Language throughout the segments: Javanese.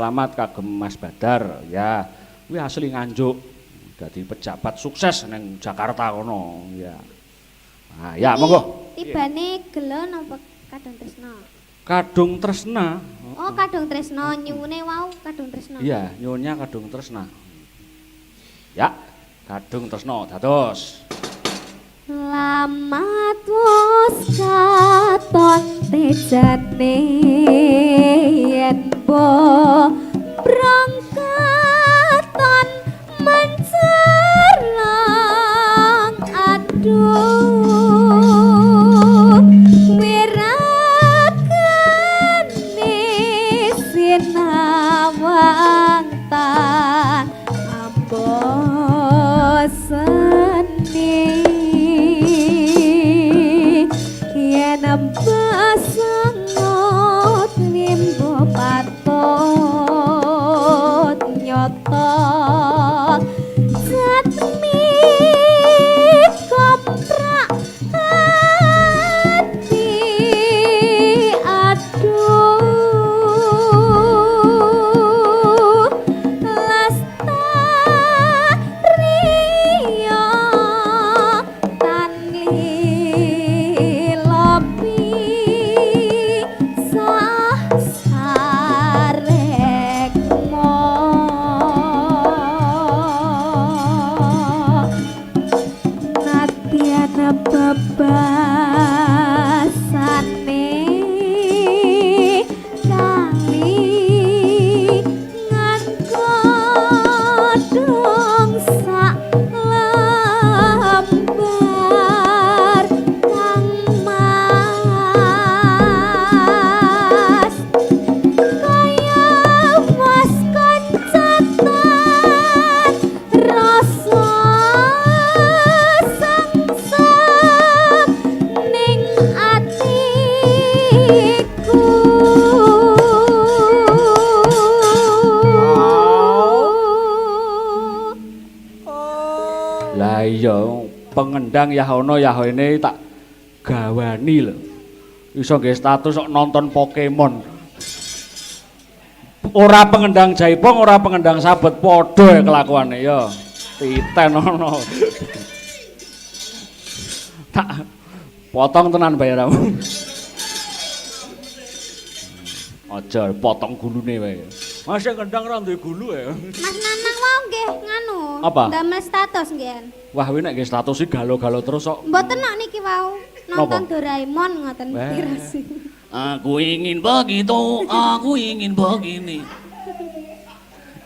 Selamat kagem Mas Badar. Ya, kuwi asli Nganjuk. Dadi pejabat sukses neng Jakarta kono. Ya. Nah, ya monggo. Tibane gelo napa Kadung Tresna? Kadung Tresna. Oh, Kadung Tresna nyuwune wau Kadung Tresna. Iya, nyuwunnya Kadung Tresna. Ya, Kadung Tresna dados. Lamat wos katon tejane yen bo brangkaton mencerlang aduh wirakane sinawantan amboseni yen pasangot limbo patut nyoto jatmi koprak hati aduh lestariya tanli lopi sah sarekmo nadyan babasane kali nganggodong sak lembar kang mas kaya mas kancatan rasa sengsem ning atiku Lah iya, pengendang ya ono ya ini tak gawani lho. Iso nggih status kok nonton Pokemon. Ora pengendang jaipong, ora pengendang sabet padha kelakuane ya. Titen ono. Tak potong tenan bayaramu. Aja potong gulune wae. Mas ngendang ora duwe gulu ya. Mas Nanang mau nggih nganu Apa? damel status nggih Wah, kuwi nek nggih status iki galo-galo terus kok. mboten nok niki wau nonton Napa? Doraemon ngoten Wah. tirasi. Aku ingin begitu, aku ingin begini.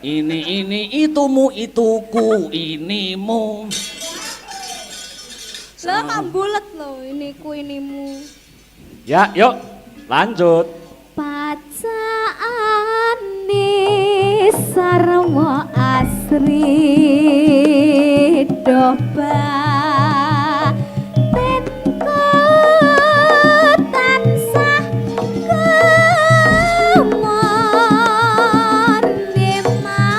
Ini itumu, ituku, inimu. Lah kambulet lho iniku inimu. Ya, yuk lanjut. Pacaane sarwa asri doba tenko tansah kemon mas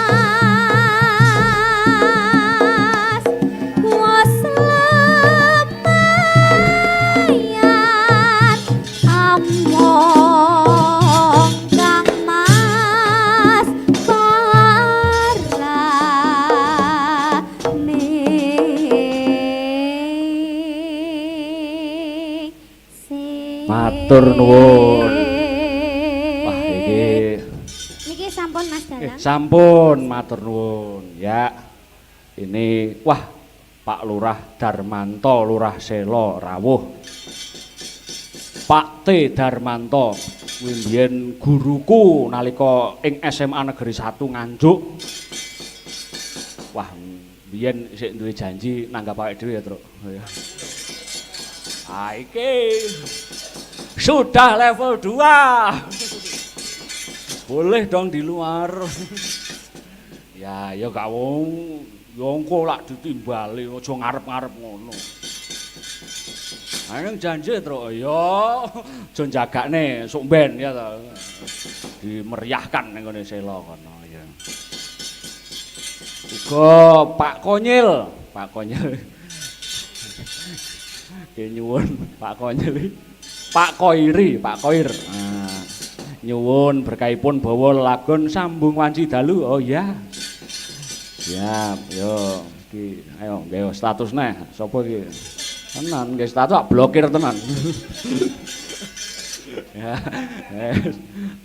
was lemayan among kang mas parane Matur nuwun. Wah, iki niki sampun Mas Dalang. sampun matur nuwun ya. Ini wah Pak Lurah Darmanto, Lurah Selo rawuh. Pak T Darmanto kuwi mbiyen guruku nalika ing SMA Negeri 1 Nganjuk. Wah, mbiyen isih duwe janji nanggap awake dhewe ya, Truk. Ya. Ah, iki sudah level 2. Boleh dong di luar. Ya, ya gak wong engko lak ditimbali aja ngarep-ngarep ngono. Nang janji Truk, ya aja jagakne sok ben ya ta. Dimeriahkan ning ngene Sela kono ya. Uga Pak Konyil, Pak Konyil. Ki nyuwun Pak Konyil. Pak Koiri, Pak Koir. Nah, nyuwun berkahipun bawa lelagon sambung wanci dalu. Oh iya. Siap, yo. Iki ayo nggawe status neh. Sopo iki? Tenan, nggih status tak blokir tenan. Ya.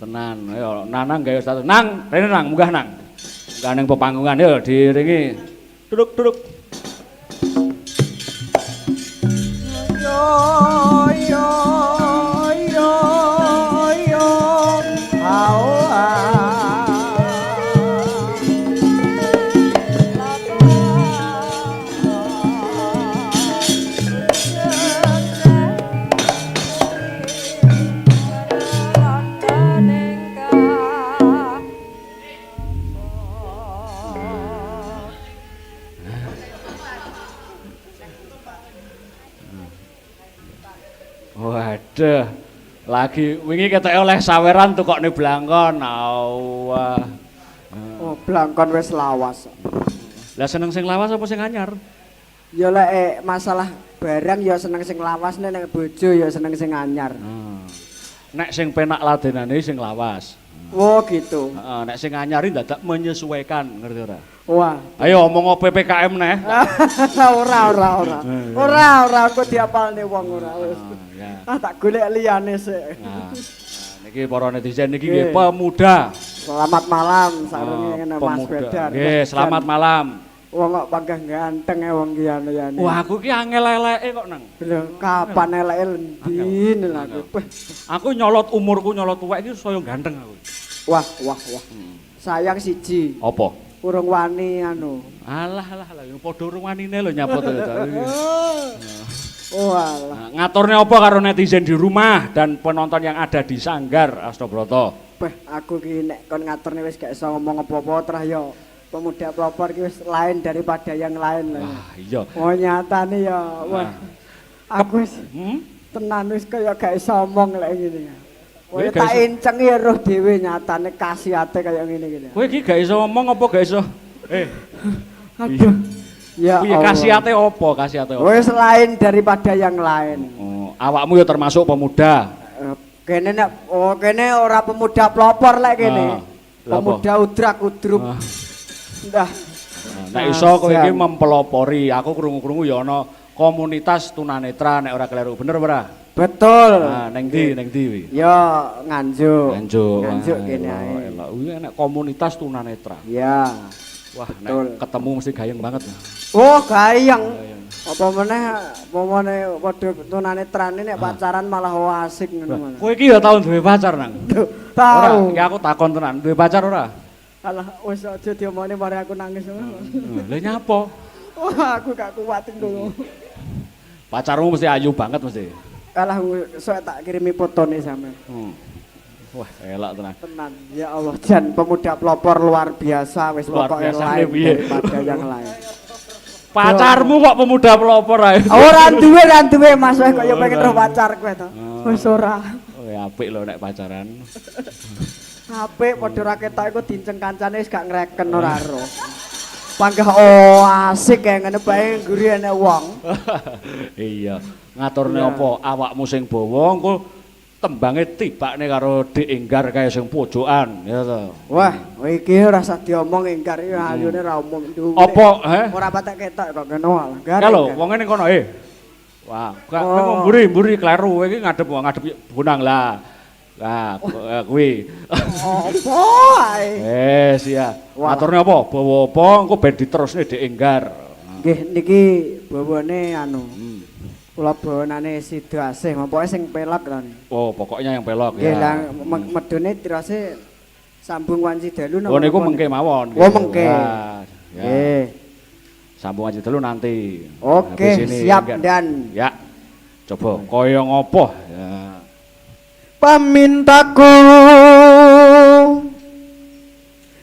Tenan, ayo Nanang nggawe status. Nang, rene nang, munggah nang. Munggah ning pepanggungan yo diringi. Duduk. Yo yo yo yo Waduh, lagi wingi ketok oleh saweran tukokne blangkon. Awah. Oh, blangkon wis lawas. Lah seneng sing lawas apa sing anyar? Ya lek masalah barang ya seneng sing lawas, nek bojo ya seneng sing anyar. Nek sing penak ladenane sing lawas. Oh, gitu. Heeh, nek sing anyari dadak menyesuaikan, ngerti ora? Wah. Ayo omong PPKM neh. Ora kok diapalne wong ora. Ya. Tak golek liyane sik. Nah, niki para netizen niki nggih pemuda. Selamat malam sarunge ngene Mas Bedar. Nggih, selamat malam. Wong kok panggah ganteng wong ki ane. Wah, aku ki angel eleke kok nang. Lho, kapan eleke lendi aku. Aku nyolot umurku nyolot tuwek iki saya ganteng aku. Wah. Sayang siji. Apa? Urung wani anu. Alah, padha urung wanine lho nyapot to. Oh alah. Nah, ngaturne apa karo netizen di rumah dan penonton yang ada di Sanggar Astobroto? Aku ki nek kon ngaturne wis gak iso ngomong apa-apa terus ya pemuda pelopor ki wis lain daripada yang lain lah. Wah, iya. Oh nyatane ya wah. Aku wis tenan wis kaya gak iso omong lek ngene. Kowe tak enceng ya roh dhewe nyatane kasihate kaya ngene iki. Kowe iki gak iso ngomong apa gak iso? Aduh. Ya Allah. Kasihate apa? Wis lain daripada yang lain. Oh, awakmu ya termasuk pemuda. Kene nek kene ora pemuda pelopor lek kene. Pemuda udrak-udrup. Ndah. Nek iso kowe iki mempelopori, aku krungu-krungu ya ana komunitas tunanetra nek ora keliru, bener ora? Betul. Nah, ning ndi wi? Ya Nganjuk. Nganjuk kene ae. Elok kuwi nek komunitas tunanetra. Ya. Wah, betul. Nek ketemu mesti gayeng banget. Oh, gayeng. Apa meneh padha tunanetrane nek pacaran malah asik ngono malah. Kowe iki ya tau duwe pacar nang? Tahu. Ora, iki aku takon tenan, duwe pacar ora? Alah, wis aja diomongne mari aku nangis ngono. Lha nyapa? Wah, aku gak kuat ngono. Pacarmu mesti ayu banget mesti. Alah, sok tak kirimi fotone sampe. Wah, elak tenan. Tenan, ya Allah, jan pemuda pelopor luar biasa wis pokoke lain daripada yang lain. Pacarmu kok pemuda pelopor ae. Ora duwe Mas wis kaya pengen roh pacar kowe to. Wis ora. Oh, apik lho nek pacaran. Apik padha ra ketok iku dinceng kancane wis gak ngreken ora ro. Panggah asik kae ngene bae ngguri enek wong. Iya, ngaturne apa awakmu sing bawa engko tembange tibakne karo Dik Enggar kae sing pojokan ya to. Wah, iki ora usah diomong Enggar iki ayune ra umum. Apa ora patek ketok kok kene wae. Kalau wong ning kono Wah, kok mburi kleru iki ngadep Bonang lah. Lah kuwi. Apa ae? Ya. Ngaturne apa? Bawa apa engko ben diterusne Dik Enggar. Nggih niki bawane anu. Kula bawanane Sido Asih, pokoke sing pelok to. Oh, pokoknya yang pelok ya. Nggih, lah medune dirase sambung wanci dalu napa? Oh, niku mengke mawon. Oh, mengke. Nggih. Sambung wanci dalu nanti. Oke, siap dan. Ya. Coba kaya ngopo? Ya. Pamintaku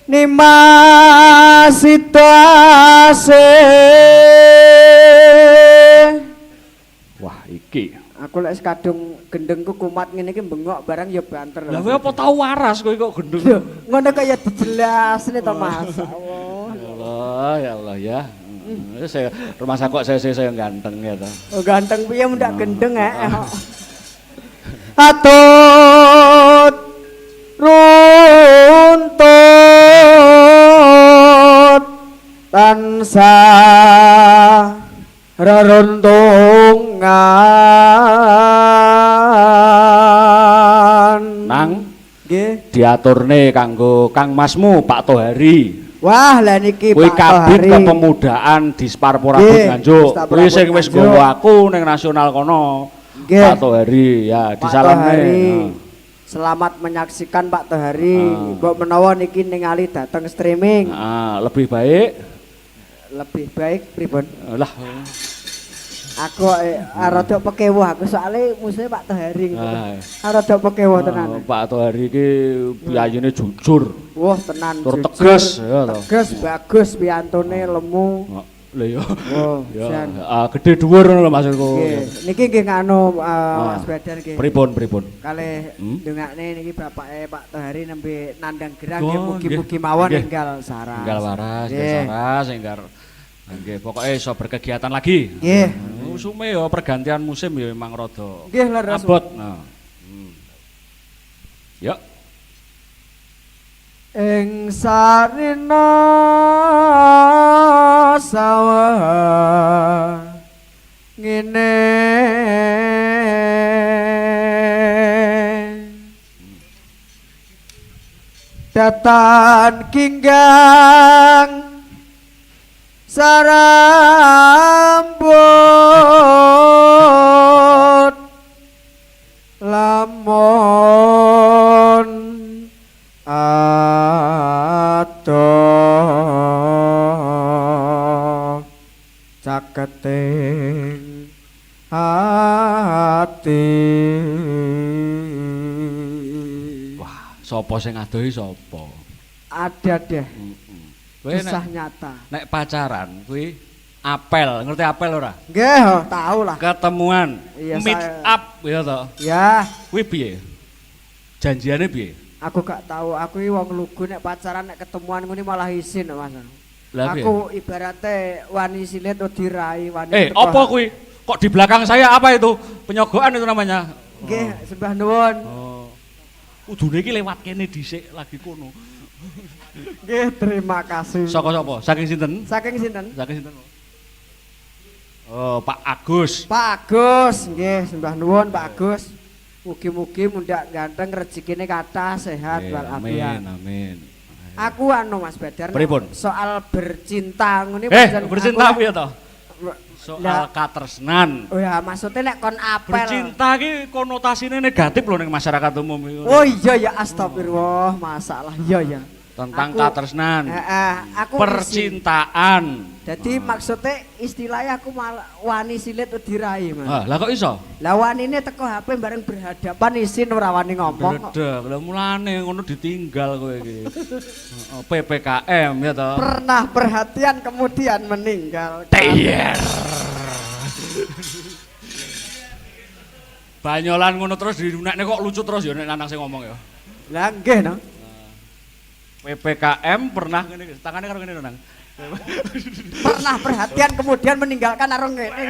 Nimas Sido Asih. Wah, iki. Aku lek kadung gendengku kumat ngene iki bengok barang ya banter. Lah kowe apa tau waras kowe kok gendeng? Ngono kaya dijelasne to Mas. Ya Allah ya. Saya rumah sakok saya ganteng ya toh. Oh, ganteng piye mundak gendeng Atut tansah reruntungan. Nang Nggih. diaturne kanggo Kang Masmu Pak Tohari. Wah, lah niki Kuwi Pak kabit Tohari. kepemudaan di Sparpora Nggih, Nganjuk. Sparpora Kuwi sing wis Nganjuk. nggawa aku ning nasional kono. Nggih. Pak Tohari ya Pak disalamne. Tohari. Selamat menyaksikan Pak Tohari. Mbok menawa niki ningali dateng streaming. Lebih baik Lebih baik pripun? lah Aku rada pekewo aku soalnya musuhnya Pak Tohari. Ah. Rada pekewo tenan. Pak Tohari iki piyayine jujur, Wah, tenan. tur jujur. tegas ya to. Tegas, bagus piantone lemu. Lha ya. Wah, Ya, jan. gede dhuwur ngono lho maksudku. Nggih, niki nggih nganu Mas Badan nggih. Pripun? Kalih Hmm? ndongakne niki bapake Pak Tohari nembe nandang gerang Oh, nggih mugi-mugi mawon nggih. enggal saras. Enggal waras, Nggih. saras, enggar. Nggih, pokoke iso berkegiatan lagi. Nggih. Usume ya pergantian musim ya memang rada Nggih, leres. abot. Nah. Ya. Ing sarina sawah ngene datan kinggang sarambut lamun adoh caketing hati. Wah, sapa sing adohi sapa? Ada deh Kowe kisah nek, nyata. nek pacaran kuwi apel, ngerti apel ora? Nggih, tahu lah. Ketemuan, Iya, meet saya- up ya toh. Ya, Kuwi piye? Janjiane piye? aku gak tahu. Aku iki wong lugu nek pacaran nek ketemuan ngene malah isin, Mas. Lah piye? Aku ibaratnya wani silit wedi rai, wani teko. Apa kuwi? Kok di belakang saya apa itu? Penyogokan itu namanya. Nggih, sembah nuwun. Oh. Udune iki lewat kene dhisik lagi kono. Nggih, terima kasih. Saka sapa? Saking sinten? Saking sinten? Saking sinten? Oh, Pak Agus. Pak Agus, nggih, sembah nuwun Pak Agus. Mugi-mugi mundak ganteng rezekine kathah sehat walafiat. Amin. Aku anu Mas Badar. Pripun? Soal bercinta ngene pancen bercinta aku- piye to? Soal katresnan. Oh ya, maksudnya nek kon apel. Bercinta ki konotasine negatif loh ning masyarakat umum iki. Oh iya ya, astagfirullah, masalah iya ya. Tentang Aku- katresnan. Aku Percintaan. Jadi maksudnya istilahnya aku malah wani silit wedi rai, Mas. Lah kok iso? Lah wanine teko HP bareng berhadapan isin ora wani ngomong kok. Bredeg, lah mulane ngono ditinggal kowe iki. Heeh, PPKM ya toh. Pernah perhatian kemudian meninggal. Tiyer. Banyolan ngono terus dinekne kok lucu terus ya nek Nanang sing ngomong ya. Lah nggih no. PPKM pernah ngene tangannya karo ngene Nanang. Pernah perhatian kemudian meninggalkan arung ngene.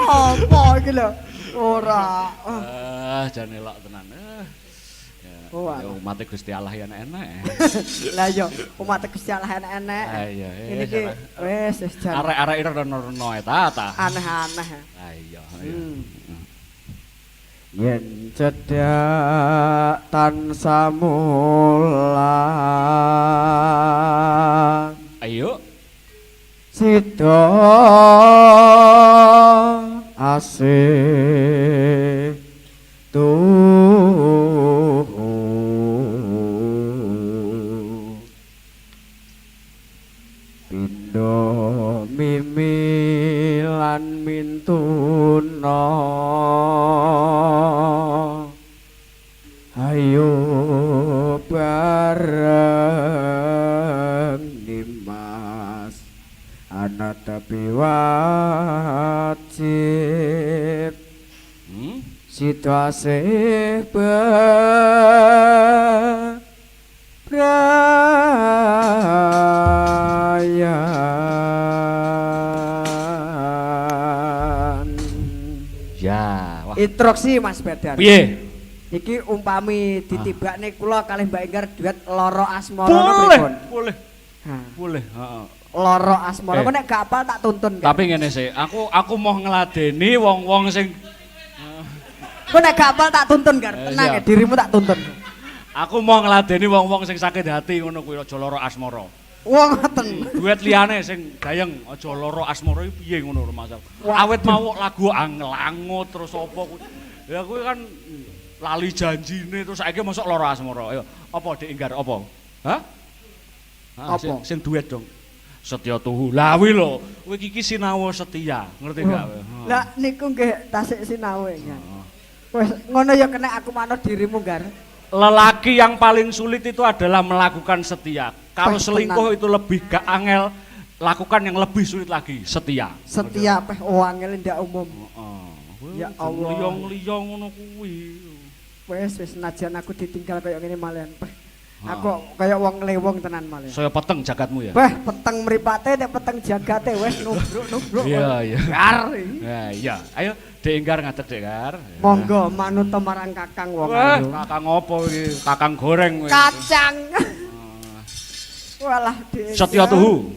Oh, apa iki lho? Ora. Jan elok tenan. Oh, Ya umat Gusti Allah ya enak. Lah yo umat Gusti Allah enek-enek. Iya, Ini ki wis jan Arek-arek ira rono eta ta. aneh-aneh. Ah iya. Yen cedak tansah mulang Ayo. sida asih pindho mimi lan mintuna ayo bareng Dimas ana tapi wajib situasi bebrayan. Ya, wah. Instruksi Mas Badar. Piye? Iki umpami ditibakne kula kalih Mbak Enggar duet loro asmara Boleh, pripun? boleh. Nah, Boleh, heeh. Loro asmara. Eh. Kok nek gak apal tak tuntun. Tapi ngene sih, aku mau ngladeni wong-wong sing Kok nek gak apal tak tuntun, Gar. Tenang ya, siap. dirimu tak tuntun. aku mau ngladeni wong-wong sing sakit hati ngono kuwi aja lara asmara. Wong ngoten. Duet liyane sing gayeng aja lara asmara iki piye ngono lho Mas. Waduh. Awet mau lagu anglangut terus apa kuwi. Ya kuwi kan lali janjine terus saiki mosok lara asmara. Ayo, apa Dik Enggar apa? Hah? Apa? Sing duet dong. Setya tuhu. Lah kuwi lho, kowe iki sinau setia, ngerti gak? Lah niku nggih tasik sinau ya. Wes ngono ya kena aku manut dirimu, Gar. Lelaki yang paling sulit itu adalah melakukan setia. Kalau Wah, selingkuh itu lebih gak angel, lakukan yang lebih sulit lagi, setia. Setia peh wangel ndak umum. Heeh. Ya Allah. Liyong-liyong ngono kuwi. Wes senajan aku ditinggal kayak ngene malian peh. Aku kayak wong lewong tenan malian. Saya peteng jagatmu ya. Peh peteng mripate nek peteng jagate wes nubruk-nubruk. Iya, iya. Gar. Ya, iya. Ayo Dik Enggar ngadeg Dik Enggar. Ya. Monggo manut marang Kakang wong Wah, ayu. kakang opo iki? Kakang goreng kowe. Kacang. Walah Dik. Setya tuhu.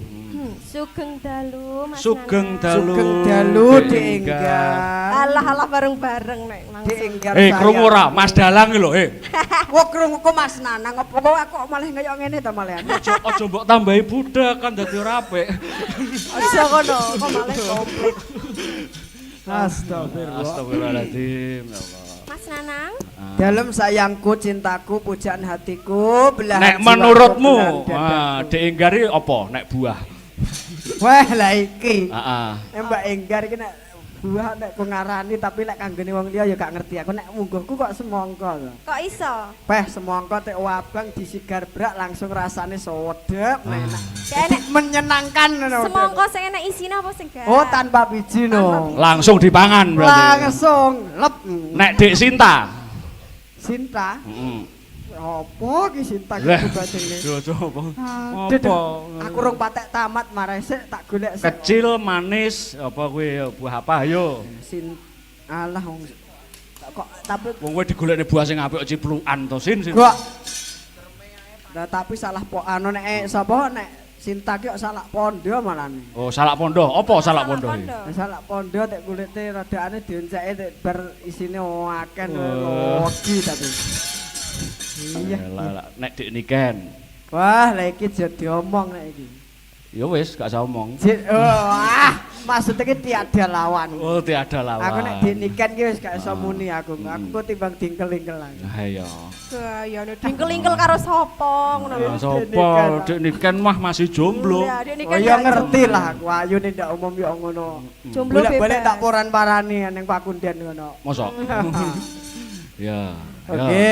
Sugeng dalu Mas Sugeng Nana. dalu. Sugeng dalu Dik Dik Enggar. Alah bareng-bareng nek Dik langsung. Enggar. Krungu ora Mas Dalang iki lho, Wah krungu kok Mas Nanang apa kok aku malah kaya ngene ta malian. Aja mbok tambahi budak kan dadi ora apik. Aja kono, kok malah komplit. Astagfirullah. Astagfirullahaladzim, ya Allah. Mas Nanang, Dalam sayangku, cintaku, pujaan hatiku, belahan Nek jiwaku, menurutmu, belahan dadaku. Dik Enggar iki apa? Nek buah. Wah lah iki. Heeh. Mbak Enggar iki nek buah nek ku ngarani tapi nek kanggone wong liya ya gak ngerti aku nek mungguhku kok semangka lho. kok iso? Peh semangka tek wabang disigar brak langsung rasane sedep enak. Kayak nek Menyenangkan ngono. semangka sing enak isine apa sing gak? Oh tanpa biji no. Langsung dipangan berarti. Langsung lep. Nek Dik Sinta. Sinta. Heeh. Apa ki Sinta Lah, ki bajine? yo coba. Dedek, Apa? aku rung patek tamat marah sik tak golek sik. Kecil, manis, apa kuwi buah apa ayo. Alah wong kok tapi Wong kowe digolekne buah sing apik ciplukan to Sin. kok Lah tapi salah anu nek sapa nek Sinta ki kok salah pondo malane. Oh, salak pondo. Apa salak pondo? Nek salah pondo tek kulite radakane dionceke tek bar isine akeh Oh. logi tapi. Iya. Lah, nek Dik Niken. Wah, lah iki aja diomong nek iki. Ya wis, gak usah omong. Maksudnya ki tiada lawan. Oh, tiada lawan. Aku nek dinikan ki wis gak iso muni aku. Aku kok timbang dingkel-ingkel lah. Ha iya. Gayane dingkel-ingkel karo sapa ngono lho. Sopo Dik Niken mah masih jomblo. Ya, dia ini Oh kan ya gak ngerti jomblo. lah, aku ayune ndak umum ya ngono. Jomblo Bolak-balik bebas. tak poran-parani ning Pakunden ngono. Mosok. Ya. Oke,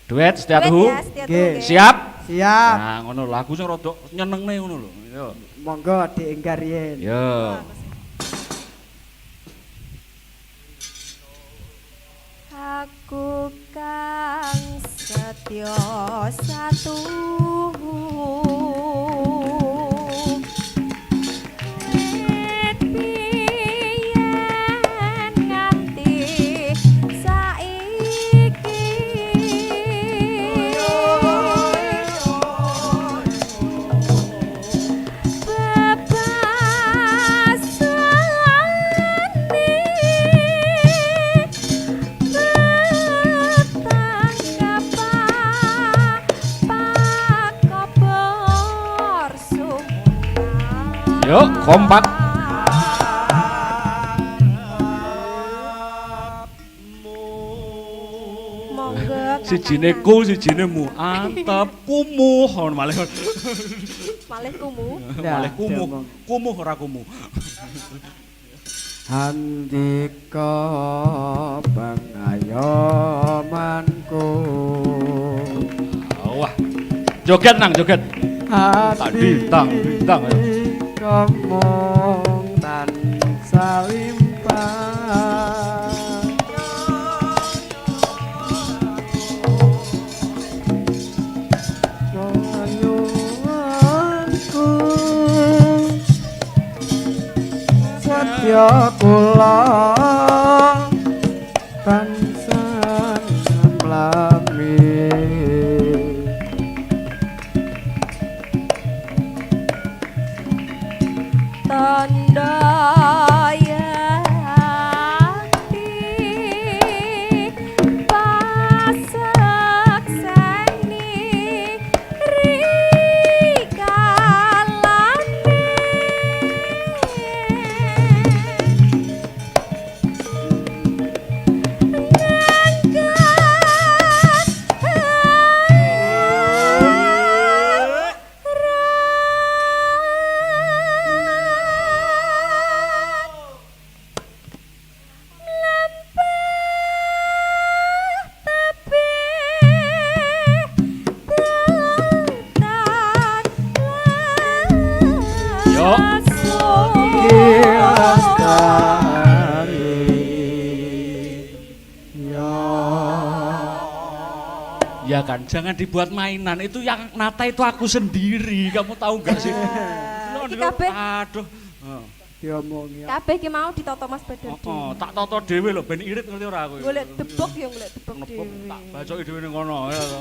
Duet setia Duet tuhu. ya, setia Oke. tuhu, Siap? siap. Nah, ngono lagu sing rada nyenengne ngono lho. Yo. Monggo dienggar yen. Yo. Aku kang setya satu Wit biyen nganti saiki Yuk, kompak. Monggo Sijine ku, sijine mu. Antep kumuh. Malih malih kumu. malih kumuh. Kumuh ora kumuh. Handika pengayomanku. Wah. Joget nang, joget. Tak ditang, ditang, ayo. Komong tansah limpah. Nyuwunku setya kula tansah mlami Ya kan, jangan dibuat mainan. Itu yang nata itu aku sendiri. Kamu tahu nggak sih? Iki kabeh Aduh. Diomongi. kabeh ki mau ditata Mas Badar. Tak toto dhewe lho ben irit ngerti ora aku. Golek debok ya golek debok Nepuk dhewe. tak bacoki dhewe ning kono ya to.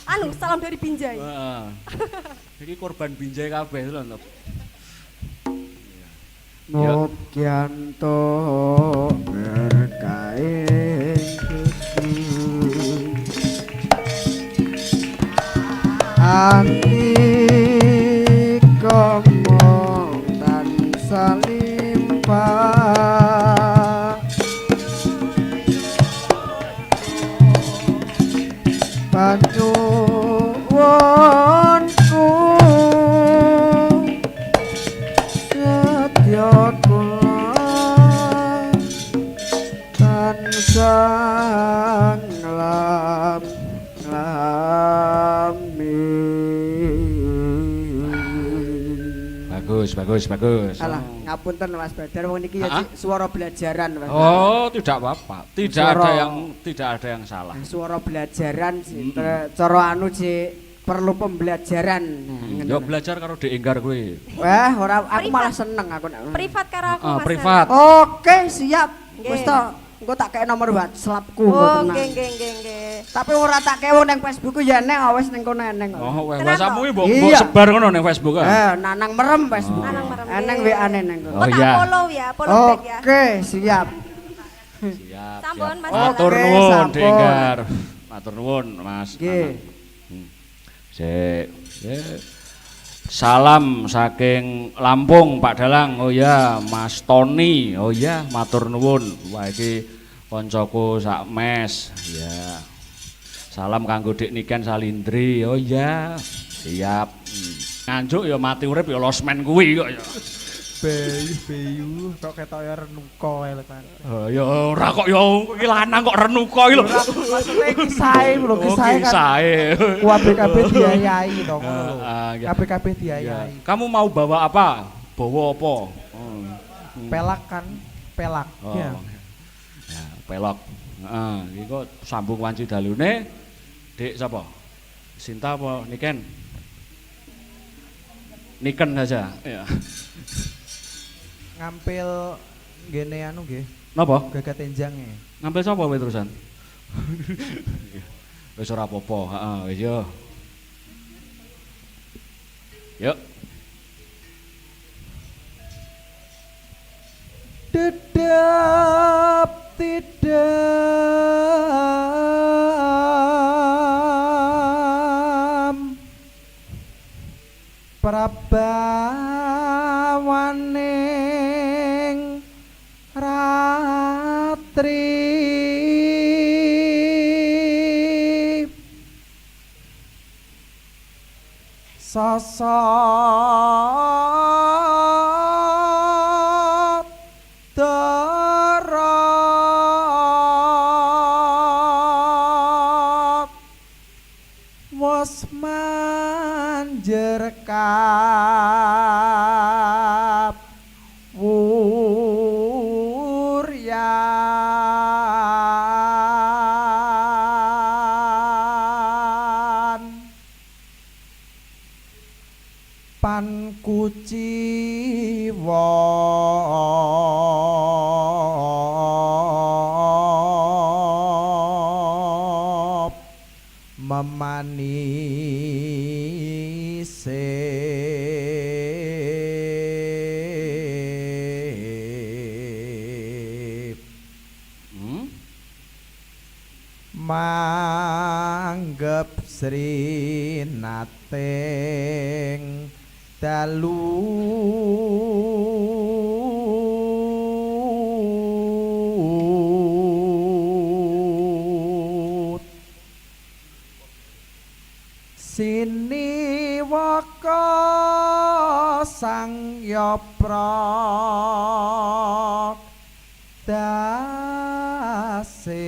Anu salam dari Binjai. Heeh. Iki korban binjai kabeh lho. Mokyanto berkae Ati komong tansah limpah Panyuwunku setya kula tansah Bagus. Alah, ngapunten Mas Badar, wong niki ya swara belajaran, Mas. Oh, tidak apa-apa. Tidak ada yang salah. Swara belajaran sih. Cara anu sih perlu pembelajaran. Yo belajar karo Dek Enggar kuwi. Wah, ora aku malah seneng aku nek. Privat karo aku Mas. Privat. Oke, siap. Nggih. Wis to, engko tak kei nomor WhatsAppku. Oh, nggih. Tapi ora tak kewo ning Facebook ya nek wis ning kono eneng. Oh, Kenapa? WhatsAppmu ki mbok Iya. sebar ngono ning Facebook ah. Nanang merem Facebook. Nanang merem. Eneng WA-ne ning kono. Oh, Oh, iya. tak follow ya, follow back ya. Oke, siap. Siap. Sampun, Mas. Matur Oke, nuwun sampun. Dek Enggar. Matur nuwun Mas. Nggih. Sik. Salam saking Lampung Pak Dalang. Oh ya, Mas Tony. Oh ya, matur nuwun. Wah iki koncoku sak mes. Ya. Salam kanggo Dik Niken Salindri. Oh ya. Siap. Nganjuk ya mati urip ya losmen kuwi kok ya. Bayu kok ketok ya renuka elek kan. Oh ya ora kok ya iki lanang kok renuka iki lho. Maksudnya kisahe lho, kisahe kan. Kisahe. KBKB diayai to ngono lho. Ya. KBKB Ya. diayai. Kamu mau bawa apa? Bawa apa? Pelak kan, pelak. Oh. Ya. Ya, pelok. Heeh, iki kok sambung wanci dalune. Dik sapa? Sinta apa Niken? Niken saja. Ya. Ngampil ngene anu nggih, Napa? gagat enjange. Ngambil sapa kowe terusan? Wis ora apa-apa, heeh, wis yo. Yuk. Dedap tidam prabawaning ratri sosok terok wes manjer kap wuryan pan kuciwa memanise manggep srinating dalu sini waka sang yapra dase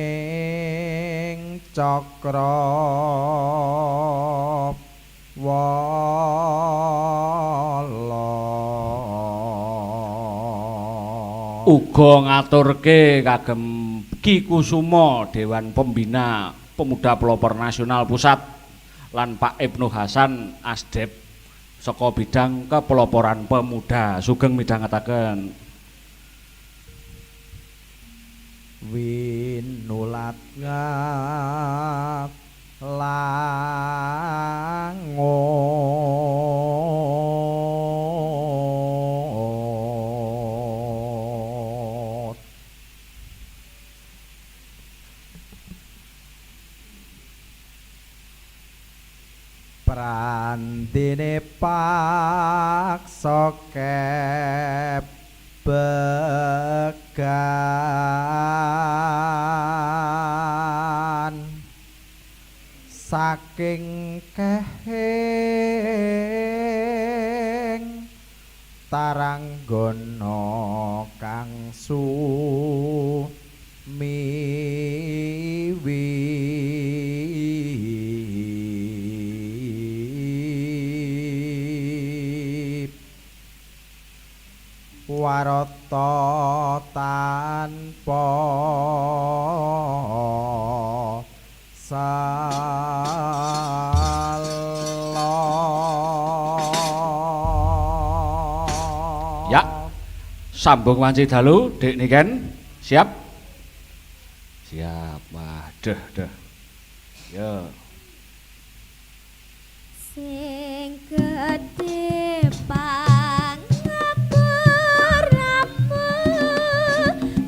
aglarning cakra wa Uga ngaturke kagem Ki Kusuma Dewan Pembina Pemuda Pelopor Nasional Pusat lan Pak Ibnu Hasan Asdep saka bidang kepeloporan pemuda sugeng midhangetaken. Winulat langot prandene paksa began saking kehing taranggana kang warata tanpa salah. Ya, sambung wanci dalu, Dik Niken. Siap? Siap. Waduh, dah. Ya. Sing gedhe pangapuramu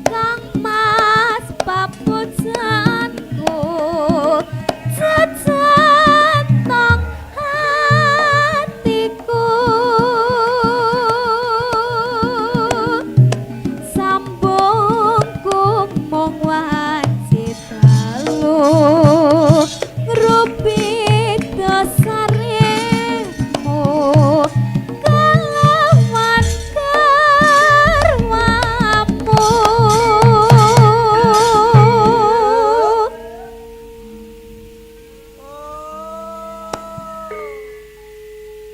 Kang Mas papujanku jejentong hatiku sambungku mung wanci dalu ngrupik dasarmu kelawan karmamu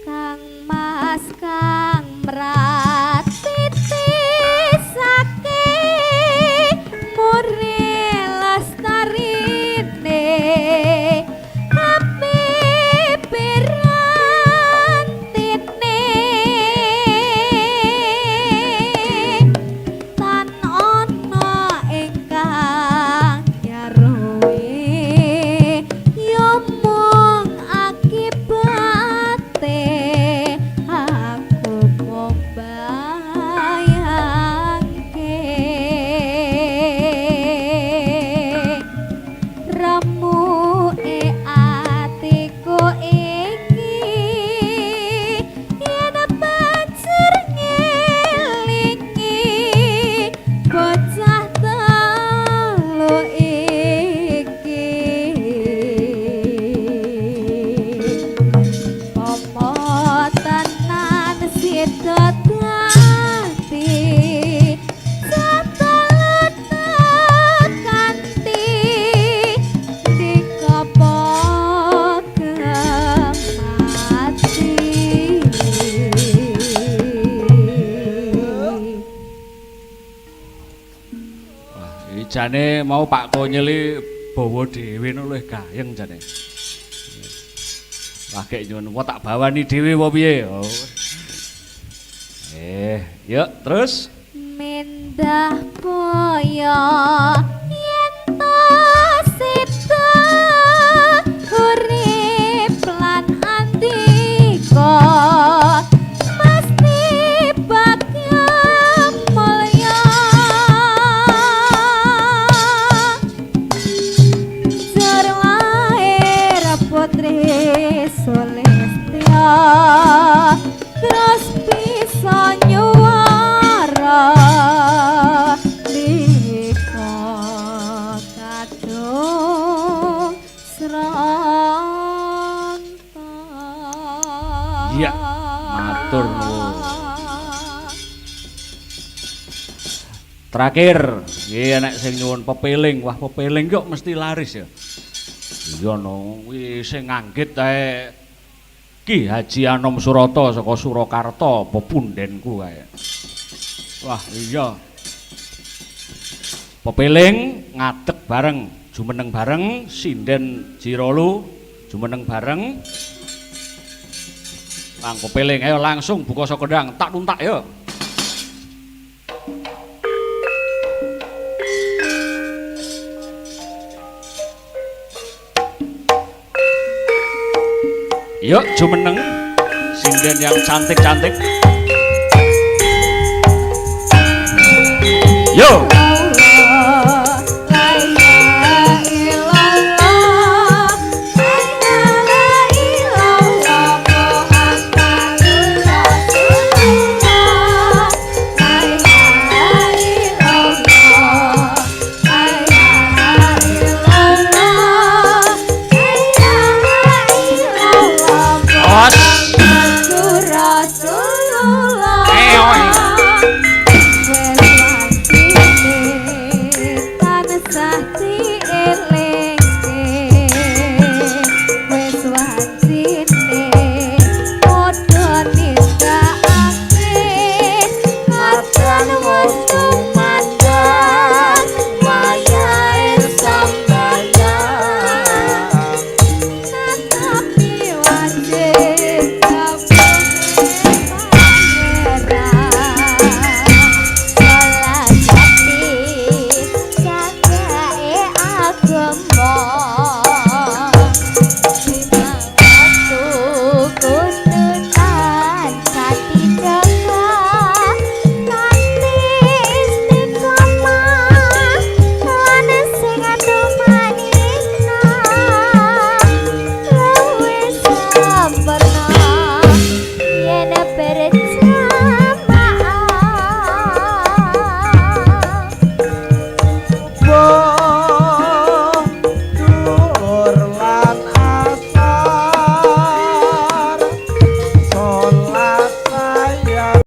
Kang Mas Kang mratiti sake muri lestarine api pirantine tan ana ingkang yaruwe ya mung akibate aku mung bayangke remuke atiku iki yen banjur ngelingi bocah telu iki pomo tenan sida dadi satalut kanthi dikopo kemati Wah, iki jane mau Pak Konyeli bawa dhewe no luwih gayeng jane. Wah, gek nyuwun apa tak bawani dhewe apa piye? Oh. Yuk terus. Mendah boyo yen to sida urip lan andika mesti bakal mulya jur lahir putri Sulistya terus bisa nyuwara liko kadung srontak. Iya, matur nuwun. Terakhir, iki nek sing nyuwun pepeling, wah pepeling kok mesti laris ya. Iya no, kuwi sing nganggit ae Ki Haji Anom Surata saka Surakarta, pepundenku kae. Wah, iya. Pepeling ngadeg bareng, jumeneng bareng, sinden Jirolu jumeneng bareng. Kang pepeling ayo langsung buka sokedang, tak tuntak ya. Yuk jumeneng sinden yang cantik-cantik. Yo.